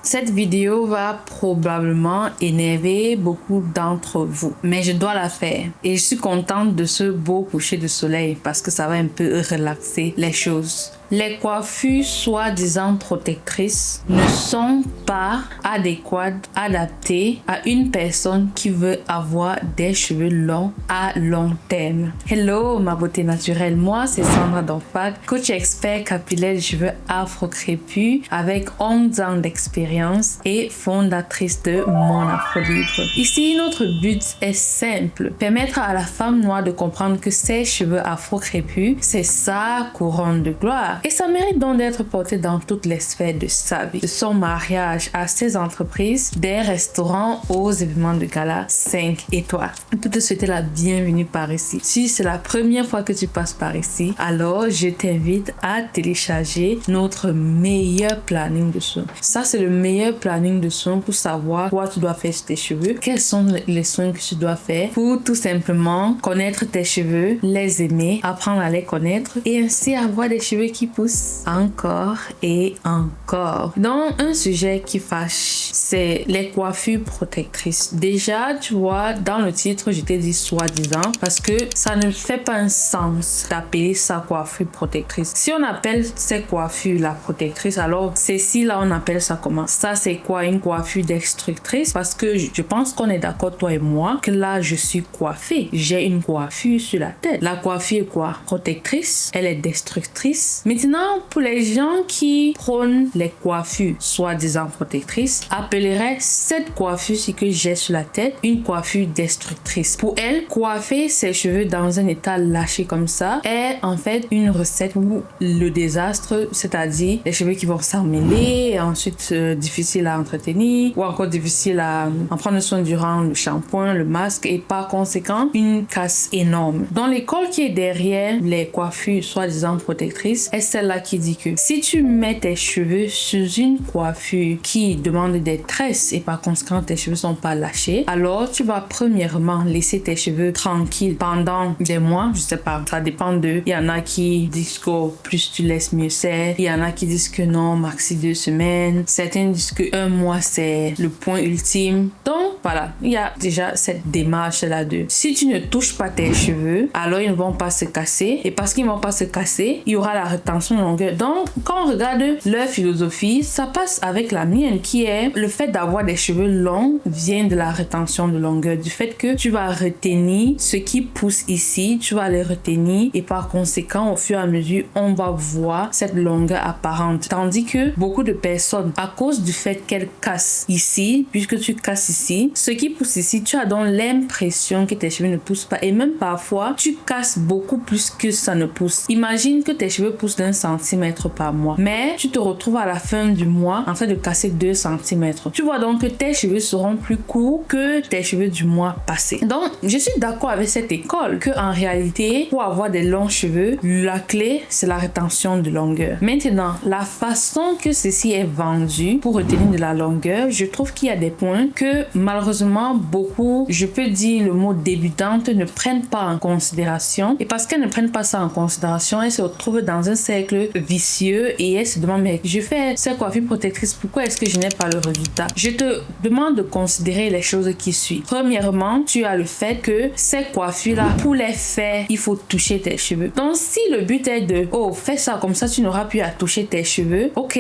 Cette vidéo va probablement énerver beaucoup d'entre vous, mais je dois la faire. Et je suis contente de ce beau coucher de soleil parce que ça va un peu relaxer les choses. Les coiffures soi-disant protectrices ne sont pas adéquates, adaptées à une personne qui veut avoir des cheveux longs à long terme. Hello ma beauté naturelle, moi c'est Sandra Dorfac, coach expert capillaire de cheveux afro-crépus avec 11 ans d'expérience et fondatrice de Mon Afro Libre. Ici, notre but est simple, permettre à la femme noire de comprendre que ses cheveux afro-crépus, c'est sa couronne de gloire. Et ça mérite donc d'être porté dans toutes les sphères de sa vie. De son mariage à ses entreprises, des restaurants aux événements de gala 5 étoiles. Pour te souhaiter la bienvenue par ici. Si c'est la première fois que tu passes par ici, alors je t'invite à télécharger notre meilleur planning de soins. Ça, c'est le meilleur planning de soins pour savoir quoi tu dois faire sur tes cheveux, quels sont les soins que tu dois faire pour tout simplement connaître tes cheveux, les aimer, apprendre à les connaître et ainsi avoir des cheveux qui poussent encore et encore. Donc, un sujet qui fâche, c'est les coiffures protectrices. Déjà, tu vois, dans le titre, je t'ai dit soi-disant parce que ça ne fait pas un sens d'appeler ça coiffure protectrice. Si on appelle ces coiffures la protectrice, alors ceci-là, on appelle ça comment? Ça, c'est quoi? Une coiffure destructrice? Parce que je pense qu'on est d'accord, toi et moi, que là, je suis coiffée. J'ai une coiffure sur la tête. La coiffure est quoi? Protectrice. Elle est destructrice. Maintenant, pour les gens qui prônent les coiffures soi-disant protectrices, appelleraient cette coiffure que j'ai sur la tête une coiffure destructrice. Pour elle, coiffer ses cheveux dans un état lâché comme ça est en fait une recette pour le désastre, c'est-à-dire les cheveux qui vont s'emmêler et ensuite difficile à entretenir ou encore difficile à en prendre soin durant le shampoing, le masque et par conséquent une casse énorme. Dans l'école qui est derrière les coiffures soi-disant protectrices est celle-là qui dit que si tu mets tes cheveux sous une coiffure qui demande des tresses et par conséquent tes cheveux sont pas lâchés, alors tu vas premièrement laisser tes cheveux tranquilles pendant des mois, je sais pas, ça dépend d'eux. Il y en a qui disent que plus tu laisses mieux c'est, il y en a qui disent que non, maxi 2 semaines, certains disent que 1 mois c'est le point ultime. Donc voilà, il y a déjà cette démarche là de si tu ne touches pas tes cheveux, alors ils ne vont pas se casser et parce qu'ils ne vont pas se casser, il y aura la rétention de longueur. Donc quand on regarde leur philosophie, ça passe avec la mienne qui est le fait d'avoir des cheveux longs vient de la rétention de longueur, du fait que tu vas retenir ce qui pousse ici, tu vas les retenir et par conséquent au fur et à mesure on va voir cette longueur apparente. Tandis que beaucoup de personnes, à cause du fait qu'elles cassent ici, puisque tu casses ici, ce qui pousse ici, tu as donc l'impression que tes cheveux ne poussent pas et même parfois tu casses beaucoup plus que ça ne pousse. Imagine que tes cheveux poussent d'1 centimètre par mois, mais tu te retrouves à la fin du mois en train de casser 2 centimètres. Tu vois donc que tes cheveux seront plus courts que tes cheveux du mois passé. Donc je suis d'accord avec cette école que en réalité pour avoir des longs cheveux, la clé c'est la rétention de longueur. Maintenant, la façon que ceci est vendu pour retenir de la longueur, je trouve qu'il y a des points que malheureusement beaucoup, je peux dire le mot débutante, ne prennent pas en considération et parce qu'elles ne prennent pas ça en considération, elles se retrouvent dans un cercle vicieux et elles se demandent mais je fais cette coiffure protectrice, pourquoi est-ce que je n'ai pas le résultat? Je te demande de considérer les choses qui suivent. Premièrement, tu as le fait que ces coiffures-là, pour les faire, il faut toucher tes cheveux. Donc si le but est de fais ça comme ça tu n'auras plus à toucher tes cheveux, ok,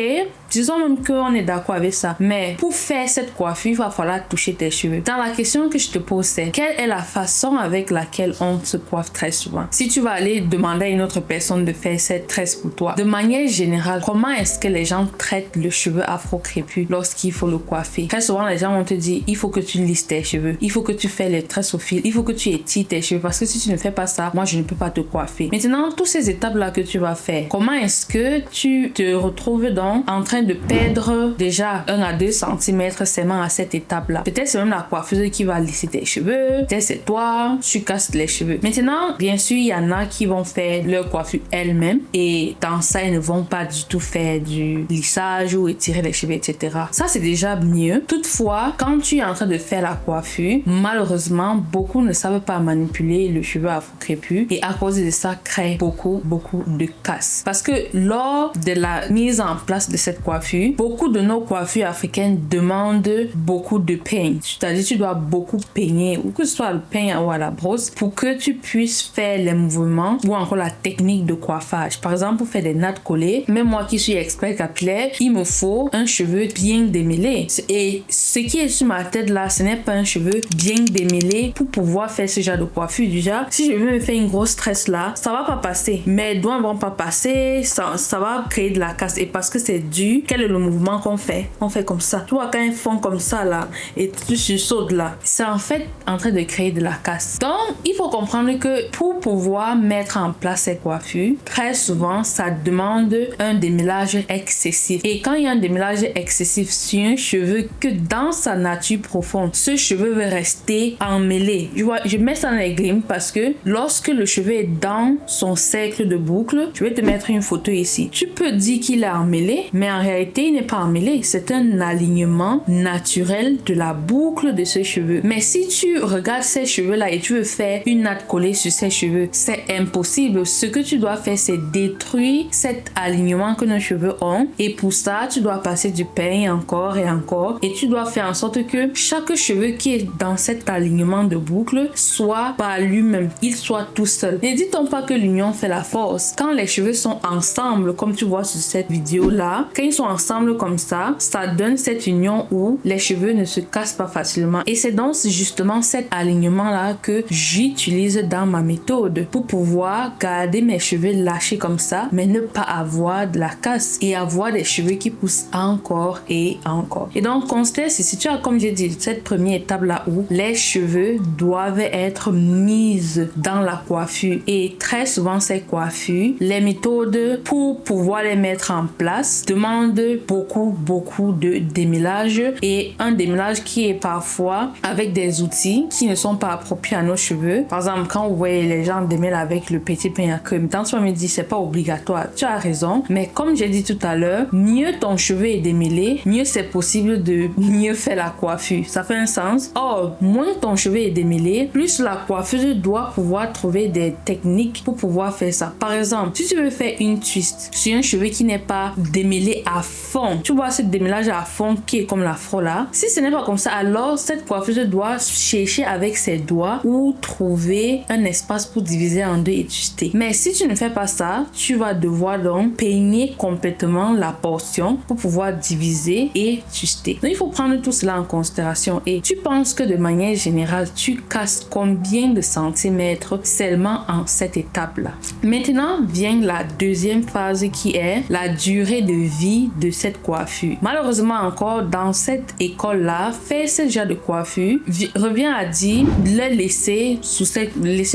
disons même qu'on est d'accord avec ça, mais pour faire cette coiffure, il va falloir toucher tes cheveux. Dans la question que je te pose, c'est quelle est la façon avec laquelle on se coiffe très souvent? Si tu vas aller demander à une autre personne de faire cette tresse pour toi, de manière générale, comment est-ce que les gens traitent le cheveu afro-crépus lorsqu'il faut le coiffer? Très souvent, les gens vont te dire, il faut que tu lisses tes cheveux, il faut que tu fais les tresses au fil, il faut que tu étires tes cheveux parce que si tu ne fais pas ça, moi je ne peux pas te coiffer. Maintenant, toutes ces étapes-là que tu vas faire, comment est-ce que tu te retrouves donc en train de perdre déjà 1 à 2 centimètres seulement à cette étape-là? Peut-être c'est même la coiffeuse qui va lisser tes cheveux, peut-être c'est toi, tu casses les cheveux. Maintenant, bien sûr, il y en a qui vont faire leur coiffure elles-mêmes et dans ça, ils ne vont pas du tout faire du lissage ou étirer les cheveux, etc. Ça, c'est déjà mieux. Toutefois, quand tu es en train de faire la coiffure, malheureusement, beaucoup ne savent pas manipuler le cheveu afro-crépus et à cause de ça, crée beaucoup de casse. Parce que lors de la mise en place de cette coiffure, beaucoup de nos coiffures africaines demandent beaucoup de peigne. C'est-à-dire tu dois beaucoup peigner, ou que ce soit le peigne ou à la brosse, pour que tu puisses faire les mouvements ou encore la technique de coiffage. Par exemple, pour faire des nattes collées, même moi qui suis expert capillaire, il me faut un cheveu bien démêlé. Et ce qui est sur ma tête là, ce n'est pas un cheveu bien démêlé pour pouvoir faire ce genre de coiffure. Déjà, si je veux me faire une grosse tresse là, ça va pas passer. Mes doigts vont pas passer, ça va créer de la casse. Et parce que c'est dur, quel est le mouvement qu'on fait? On fait comme ça. Tu vois, quand ils font comme ça là, et tu sautes là, c'est en fait en train de créer de la casse. Donc, il faut comprendre que pour pouvoir mettre en place ces coiffures, très souvent, ça demande un démêlage excessif. Et quand il y a un démêlage excessif sur un cheveu que dans sa nature profonde, ce cheveu veut rester emmêlé. Je mets ça dans les glims parce que lorsque le cheveu est dans son cercle de boucle, je vais te mettre une photo ici. Tu peux dire qu'il est emmêlé, mais en réalité, il n'est pas emmêlé. C'est un alignement naturel de la boucle de ce cheveu. Mais si tu regardes ces cheveux-là et tu veux faire une natte collée sur ces cheveux, c'est impossible. Ce que tu dois faire, c'est détruire cet alignement que nos cheveux ont. Et pour ça, tu dois passer du peigne encore et encore. Et tu dois faire en sorte que chaque cheveu qui est dans cet alignement de boucle soit par lui-même. Il soit tout seul. Ne dit-on pas que l'union fait la force? Quand les cheveux sont ensemble, comme tu vois sur cette vidéo-là, quand ils sont ensemble comme ça donne cette union où les cheveux ne se cassent pas facilement. Et c'est donc justement cet alignement-là que j'utilise dans ma méthode pour pouvoir garder mes cheveux lâchés comme ça, mais ne pas avoir de la casse et avoir des cheveux qui poussent encore et encore. Et donc, considère si tu as, comme j'ai dit, cette première étape-là où les cheveux doivent être mises dans la coiffure. Et très souvent, ces coiffures, les méthodes pour pouvoir les mettre en place demandent beaucoup de démêlage et un démêlage qui est parfois avec des outils qui ne sont pas appropriés à nos cheveux. Par exemple, quand vous voyez les gens démêlent avec le petit peigne à crème, tant soit me dit c'est pas obligatoire. Tu as raison, mais comme j'ai dit tout à l'heure, mieux ton cheveu est démêlé, mieux c'est possible de mieux faire la coiffure. Ça fait un sens. Or, moins ton cheveu est démêlé, plus la coiffeuse doit pouvoir trouver des techniques pour pouvoir faire ça. Par exemple, si tu veux faire une twist sur un cheveu qui n'est pas démêlé à fond, tu vois ce démêlage à fond qui est comme l'afro là. Si ce n'est pas comme ça, alors cette coiffeuse doit chercher avec ses doigts ou trouver un espace pour diviser en deux et twister. Mais si tu ne fais pas ça, tu vas devoir donc peigner complètement la portion pour pouvoir diviser et twister. Donc il faut prendre tout cela en considération. Et tu penses que de manière générale, tu casses combien de centimètres seulement en cette étape-là? Maintenant vient la deuxième phase qui est la durée de vie de cette coiffure. Malheureusement encore, dans cette école-là, faire ce genre de coiffure revient à dire laisser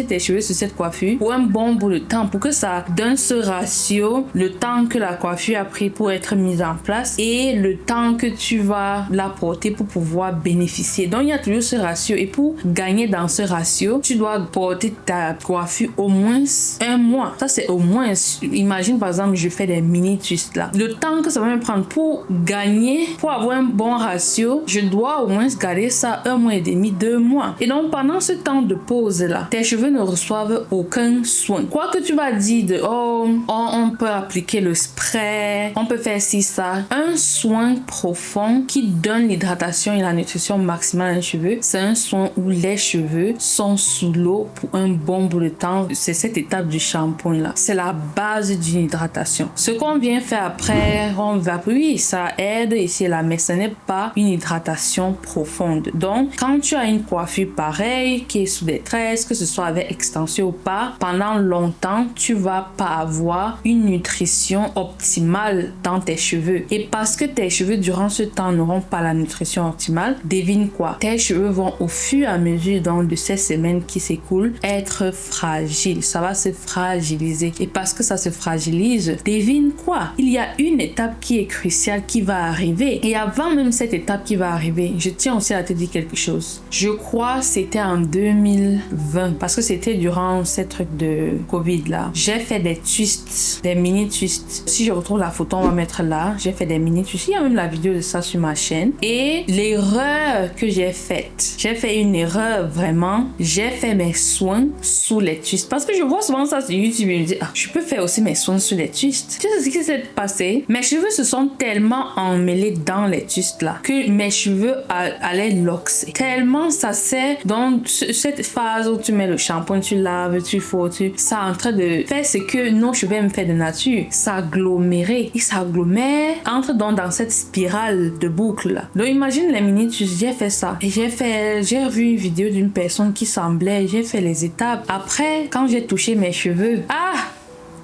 tes cheveux sur cette coiffure pour un bon bout de temps, pour que ça donne ce ratio, le temps que la coiffure a pris pour être mise en place et le temps que tu vas la porter pour pouvoir bénéficier. Donc il y a toujours ce ratio et pour gagner dans ce ratio, tu dois porter ta coiffure au moins un mois. Ça c'est au moins. Imagine par exemple, je fais des mini twists là. Le temps que ça va me prendre pour gagner, pour avoir un bon ratio, je dois au moins garder ça 1 mois et demi, 2 mois. Et donc pendant ce temps de pause là, tes cheveux ne reçoivent aucun soin. Quoi que tu vas dire de on peut appliquer le spray, on peut faire ci ça, un soin profond qui donne l'hydratation et la nutrition maximale des cheveux, c'est un soin où les cheveux sont sous l'eau pour un bon bout de temps. C'est cette étape du shampoing là. C'est la base d'une hydratation. Ce qu'on vient faire après, on va, oui, ça aide ici et là, mais ce n'est pas une hydratation profonde. Donc, quand tu as une coiffure pareille, qui est sous des tresses, que ce soit avec extension ou pas, pendant longtemps, tu vas pas avoir une nutrition optimale dans tes cheveux. Et parce que tes cheveux, durant ce temps, n'auront pas la nutrition optimale, devine quoi? Tes cheveux vont, au fur et à mesure donc, de ces semaines qui s'écoulent, être fragiles. Ça va se fragiliser. Et parce que ça se fragilise, devine quoi? Il y a une étape qui est cruciale qui va arriver. Et avant même cette étape qui va arriver, je tiens aussi à te dire quelque chose. Je crois c'était en 2020, parce que c'était durant ces trucs de Covid là. J'ai fait des twists, des mini twists. Si je retrouve la photo, on va mettre là. J'ai fait des mini twists. Il y a même la vidéo de ça sur ma chaîne. Et l'erreur que j'ai faite, j'ai fait une erreur vraiment. J'ai fait mes soins sous les twists. Parce que je vois souvent ça sur YouTube et je me dis, je peux faire aussi mes soins sous les twists. Tu sais ce qui s'est passé? Mes cheveux cheveux se sont tellement emmêlés dans les tustes là que mes cheveux allaient loxer. Tellement ça sert dans cette phase où tu mets le shampoing, tu laves, tu frottes, ça est en train de faire ce que nos cheveux aiment faire de nature, s'agglomérer. Ils s'agglomèrent, entre dans cette spirale de boucles là. Donc imagine les minutes, j'ai fait ça. Et j'ai vu une vidéo d'une personne qui semblait, j'ai fait les étapes. Après, quand j'ai touché mes cheveux,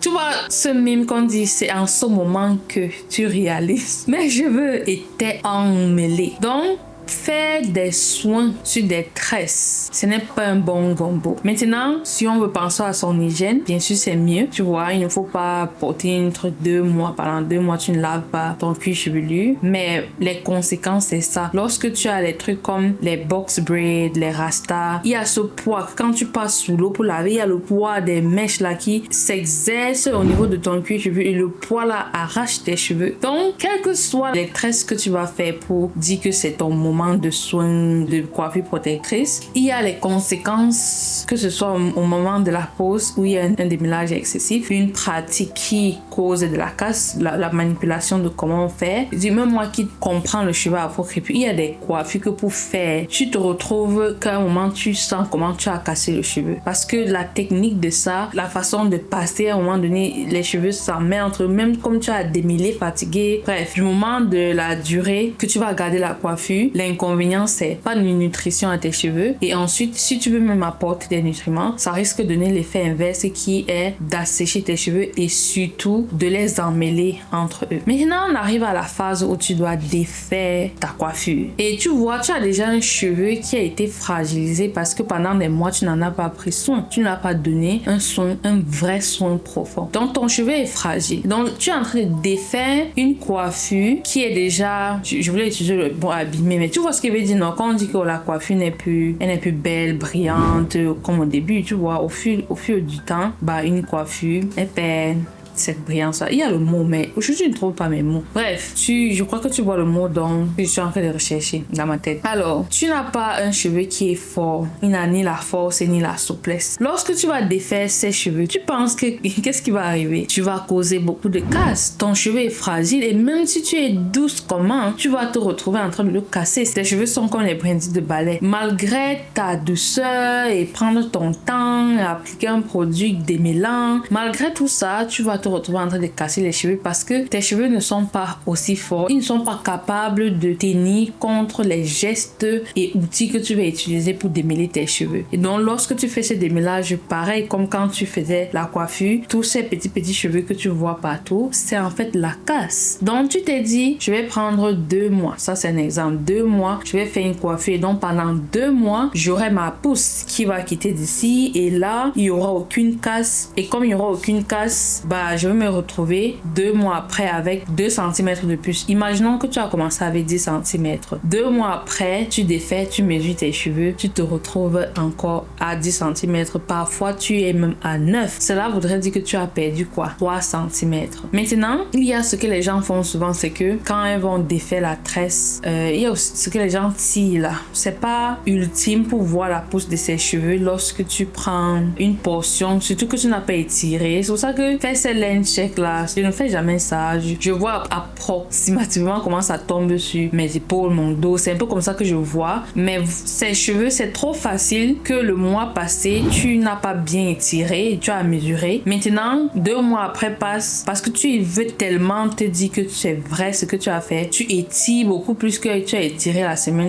tu vois, ce mime qu'on dit, c'est en ce moment que tu réalises. Mes cheveux étaient emmêlés. Donc, faire des soins sur des tresses, ce n'est pas un bon combo. Maintenant, si on veut penser à son hygiène, bien sûr c'est mieux. Tu vois, il ne faut pas porter une truc 2 mois. Pendant 2 mois, tu ne laves pas ton cuir chevelu. Mais les conséquences, c'est ça. Lorsque tu as les trucs comme les box braids, les rastas, il y a ce poids. Quand tu passes sous l'eau pour laver, il y a le poids des mèches là qui s'exerce au niveau de ton cuir chevelu et le poids là arrache tes cheveux. Donc, quelles que soient les tresses que tu vas faire pour dire que c'est ton moment de soins de coiffure protectrice, il y a les conséquences, que ce soit au moment de la pose où il y a un démêlage excessif, une pratique qui cause de la casse, la manipulation de comment faire. Même moi qui comprends le cheveu afro crépus, il y a des coiffures que pour faire, tu te retrouves qu'à un moment tu sens comment tu as cassé le cheveu. Parce que la technique de ça, la façon de passer, à un moment donné, les cheveux s'en mêlent entre eux, même comme tu as démêlé, fatigué. Bref, du moment de la durée que tu vas garder la coiffure, l'inconvénient c'est pas de nutrition à tes cheveux. Et ensuite, si tu veux même apporter des nutriments, ça risque de donner l'effet inverse qui est d'assécher tes cheveux et surtout de les emmêler entre eux. Maintenant, on arrive à la phase où tu dois défaire ta coiffure. Et tu vois, tu as déjà un cheveu qui a été fragilisé parce que pendant des mois, tu n'en as pas pris soin. Tu n'as pas donné un soin, un vrai soin profond. Donc, ton cheveu est fragile. Donc, tu es en train de défaire une coiffure qui est déjà... Je voulais utiliser le bon abîmé, mais tu vois ce qu'il veut dire, non? Quand on dit que la coiffure n'est plus belle, brillante, comme au début, tu vois, au fil du temps, une coiffure, elle perd cette brillance là. Il y a le mot, mais aujourd'hui je ne trouve pas mes mots. Bref, je crois que tu vois le mot dont je suis en train de rechercher dans ma tête. Alors, tu n'as pas un cheveu qui est fort. Il n'a ni la force ni la souplesse. Lorsque tu vas défaire ces cheveux, tu penses que qu'est-ce qui va arriver? Tu vas causer beaucoup de casse. Ton cheveu est fragile et même si tu es douce comment, tu vas te retrouver en train de le casser. Tes cheveux sont comme les brindilles de balai. Malgré ta douceur et prendre ton temps, appliquer un produit démêlant, malgré tout ça, tu vas te retrouver en train de casser les cheveux parce que tes cheveux ne sont pas aussi forts. Ils ne sont pas capables de tenir contre les gestes et outils que tu vas utiliser pour démêler tes cheveux. Et donc, lorsque tu fais ce démêlage, pareil comme quand tu faisais la coiffure, tous ces petits cheveux que tu vois partout, c'est en fait la casse. Donc, tu t'es dit, je vais prendre 2 mois. Ça, c'est un exemple. 2 mois, je vais faire une coiffure. Et donc, pendant 2 mois, j'aurai ma pousse qui va quitter d'ici. Et là, il n'y aura aucune casse. Et comme il n'y aura aucune casse, je vais me retrouver 2 mois après avec 2 cm de plus. Imaginons que tu as commencé avec 10 cm. 2 mois après, tu défais, tu mesures tes cheveux, tu te retrouves encore à 10 cm. Parfois, tu es même à 9. Cela voudrait dire que tu as perdu quoi? 3 cm. Maintenant, il y a ce que les gens font souvent, c'est que quand ils vont défaire la tresse, il y a aussi ce que les gens tirent là. C'est pas ultime pour voir la pousse de ses cheveux lorsque tu prends une portion, surtout que tu n'as pas étiré. C'est pour ça que faire ces check là, je ne fais jamais ça. Je vois approximativement comment ça tombe sur mes épaules, mon dos. C'est un peu comme ça que je vois. Mais ces cheveux, c'est trop facile que le mois passé, tu n'as pas bien étiré et tu as mesuré. Maintenant, 2 mois après passe parce que tu veux tellement te dire que c'est vrai ce que tu as fait. Tu étires beaucoup plus que tu as étiré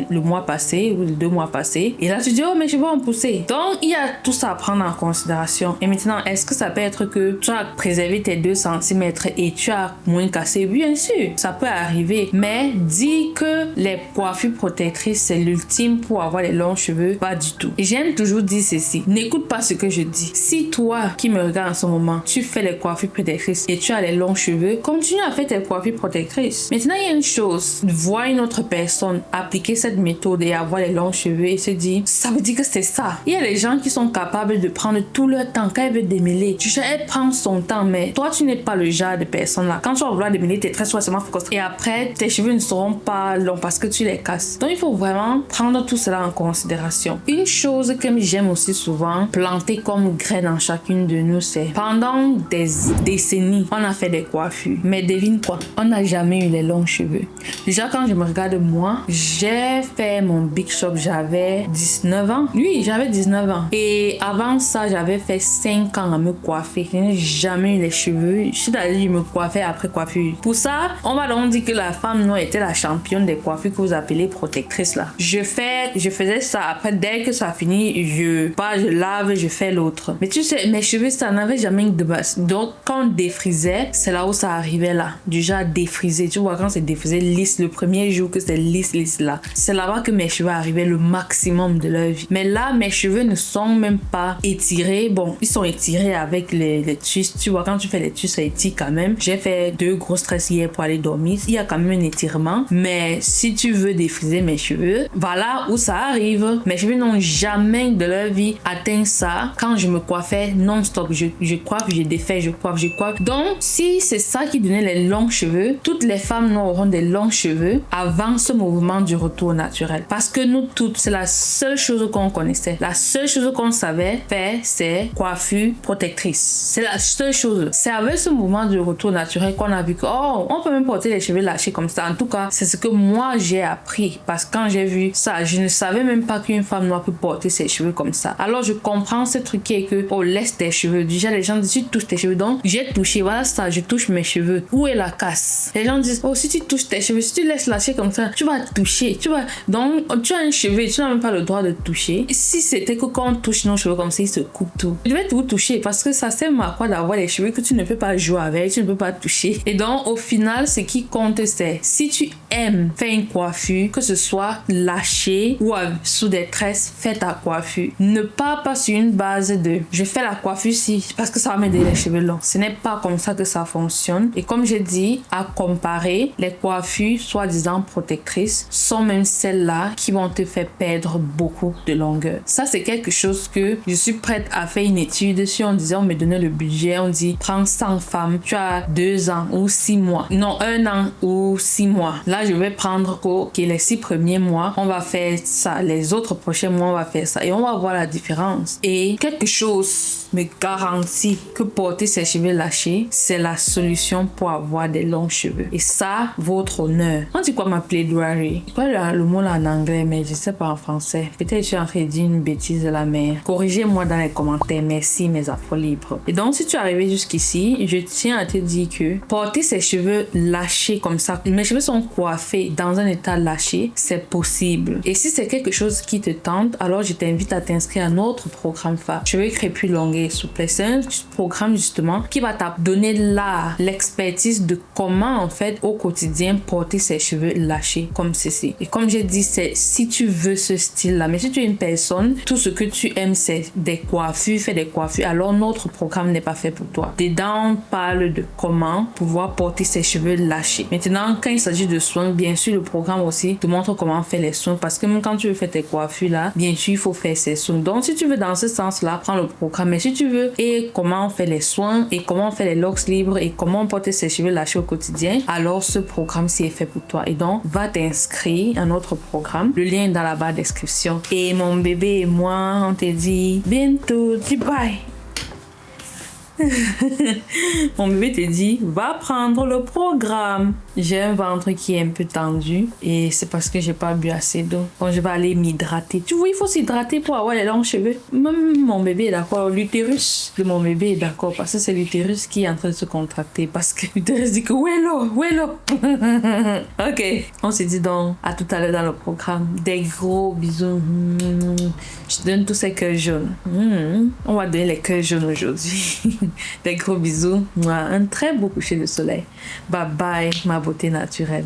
le mois passé ou les 2 mois passés. Et là, tu dis, oh, mes cheveux ont poussé. Donc, il y a tout ça à prendre en considération. Et maintenant, est-ce que ça peut être que tu as préservé tes 2 cm et tu as moins cassé? Bien sûr, ça peut arriver. Mais dis que les coiffures protectrices, c'est l'ultime pour avoir les longs cheveux. Pas du tout. Et j'aime toujours dire ceci. N'écoute pas ce que je dis. Si toi qui me regardes en ce moment, tu fais les coiffures protectrices et tu as les longs cheveux, continue à faire tes coiffures protectrices. Maintenant, il y a une chose. Voir une autre personne appliquer cette méthode et avoir les longs cheveux et se dire, ça veut dire que c'est ça. Il y a des gens qui sont capables de prendre tout leur temps quand ils veulent démêler. Elle prend son temps, mais mais toi, tu n'es pas le genre de personne là. Quand tu vas vouloir diminuer tes traits, tu vas seulement focus. Et après, tes cheveux ne seront pas longs parce que tu les casses. Donc, il faut vraiment prendre tout cela en considération. Une chose que j'aime aussi souvent planter comme graine en chacune de nous, c'est pendant des décennies, on a fait des coiffures. Mais devine quoi? On n'a jamais eu les longs cheveux. Déjà, quand je me regarde moi, j'ai fait mon big shop, j'avais 19 ans. Oui, j'avais 19 ans. Et avant ça, j'avais fait 5 ans à me coiffer. Je n'ai jamais eu les cheveux. Je suis allée, je me coiffais après coiffure. Pour ça, on va donc dire que la femme noire était la championne des coiffures que vous appelez protectrice là. Je faisais ça. Après, dès que ça finit, je lave, je fais l'autre. Mais tu sais, mes cheveux, ça n'avait jamais de base. Donc, quand on défrisait, c'est là où ça arrivait là. Du genre défrisé. Tu vois, quand c'est défrisé lisse, le premier jour que c'est lisse là, c'est là-bas que mes cheveux arrivaient le maximum de leur vie. Mais là, mes cheveux ne sont même pas étirés. Bon, ils sont étirés avec les twists. Tu vois, quand tu fais les twists, ça étire quand même. J'ai fait 2 gros stress hier pour aller dormir. Il y a quand même un étirement. Mais si tu veux défriser mes cheveux, voilà où ça arrive. Mes cheveux n'ont jamais de leur vie atteint ça. Quand je me coiffais non-stop, je coiffe, je défais, je coiffe, je coiffe. Donc, si c'est ça qui donnait les longs cheveux, toutes les femmes noires auront des longs cheveux avant ce mouvement du retour naturel. Parce que nous toutes, c'est la seule chose qu'on connaissait. La seule chose qu'on savait faire, c'est coiffure protectrice. C'est la seule chose. C'est avec ce mouvement du retour naturel qu'on a vu que, oh, on peut même porter les cheveux lâchés comme ça. En tout cas, c'est ce que moi j'ai appris. Parce que quand j'ai vu ça, je ne savais même pas qu'une femme noire peut porter ses cheveux comme ça. Alors je comprends ce truc qui est que, oh, laisse tes cheveux. Déjà, les gens disent, tu touches tes cheveux. Donc, j'ai touché. Voilà ça, je touche mes cheveux. Où est la casse? Les gens disent, oh, si tu touches tes cheveux, si tu laisses lâcher comme ça, tu vas toucher. Tu vas. Donc, tu as un cheveu, tu n'as même pas le droit de toucher. Si c'était que quand on touche nos cheveux comme ça, ils se coupent tout. Je vais tout toucher parce que ça sert à quoi d'avoir les cheveux que tu ne peux pas jouer avec, tu ne peux pas toucher. Et donc, au final, ce qui compte, c'est si tu aimes faire une coiffure, que ce soit lâché ou sous des tresses, fais ta coiffure. Ne pars pas sur une base de je fais la coiffure si parce que ça va m'aider les cheveux longs. Ce n'est pas comme ça que ça fonctionne. Et comme j'ai dit, à comparer, les coiffures soi-disant protectrices sont même celles-là qui vont te faire perdre beaucoup de longueur. Ça, c'est quelque chose que je suis prête à faire une étude. Si on disait, on me donnait le budget, on dit, prends 100 femmes, tu as 2 ans ou 6 mois. Non, 1 an ou 6 mois. Là, je vais prendre les 6 premiers mois, on va faire ça. Les autres prochains mois, on va faire ça. Et on va voir la différence. Et quelque chose me garantit que porter ses cheveux lâchés, c'est la solution pour avoir des longs cheveux. Et ça, votre honneur. On dit quoi ma plaidoirie? C'est quoi le mot là en anglais, mais je sais pas en français. Peut-être je suis en train de dire une bêtise là, mais corrigez-moi dans les commentaires. Merci mes afro libres. Et donc, si tu es arrivé jusqu'ici, je tiens à te dire que porter ses cheveux lâchés comme ça, mes cheveux sont coiffés dans un état lâché, c'est possible. Et si c'est quelque chose qui te tente, alors je t'invite à t'inscrire à notre programme phare. Cheveux crépus, longs et souples. C'est un programme justement qui va te donner l'expertise de comment en fait au quotidien porter ses cheveux lâchés comme ceci. Et comme j'ai dit, c'est si tu veux ce style là, mais si tu es une personne, tout ce que tu aimes c'est des coiffures, faire des coiffures, alors notre programme n'est pas fait pour toi. Dedans, on parle de comment pouvoir porter ses cheveux lâchés. Maintenant, quand il s'agit de soins, bien sûr, le programme aussi te montre comment faire les soins parce que même quand tu veux faire tes coiffures là, bien sûr, il faut faire ces soins. Donc, si tu veux dans ce sens là, prends le programme. Mais si tu veux et comment on fait les soins et comment on fait les locks libres et comment porter ses cheveux lâchés au quotidien, alors ce programme-ci est fait pour toi. Et donc, va t'inscrire à notre programme. Le lien est dans la barre de description. Et mon bébé et moi, on te dit bientôt. Dis bye. Mon bébé te dit va prendre le programme. J'ai un ventre qui est un peu tendu et c'est parce que j'ai pas bu assez d'eau. Donc je vais aller m'hydrater. Tu vois, il faut s'hydrater pour avoir les longs cheveux. Même mon bébé est d'accord. L'utérus de mon bébé est d'accord parce que c'est l'utérus qui est en train de se contracter parce que l'utérus dit que où est l'eau. Ok, on se dit donc à tout à l'heure dans le programme. Des gros bisous. Je te donne tous ces cœurs jaunes. On va donner les cœurs jaunes aujourd'hui. Des gros bisous. Un très beau coucher de soleil. Bye bye, ma beauté naturelle.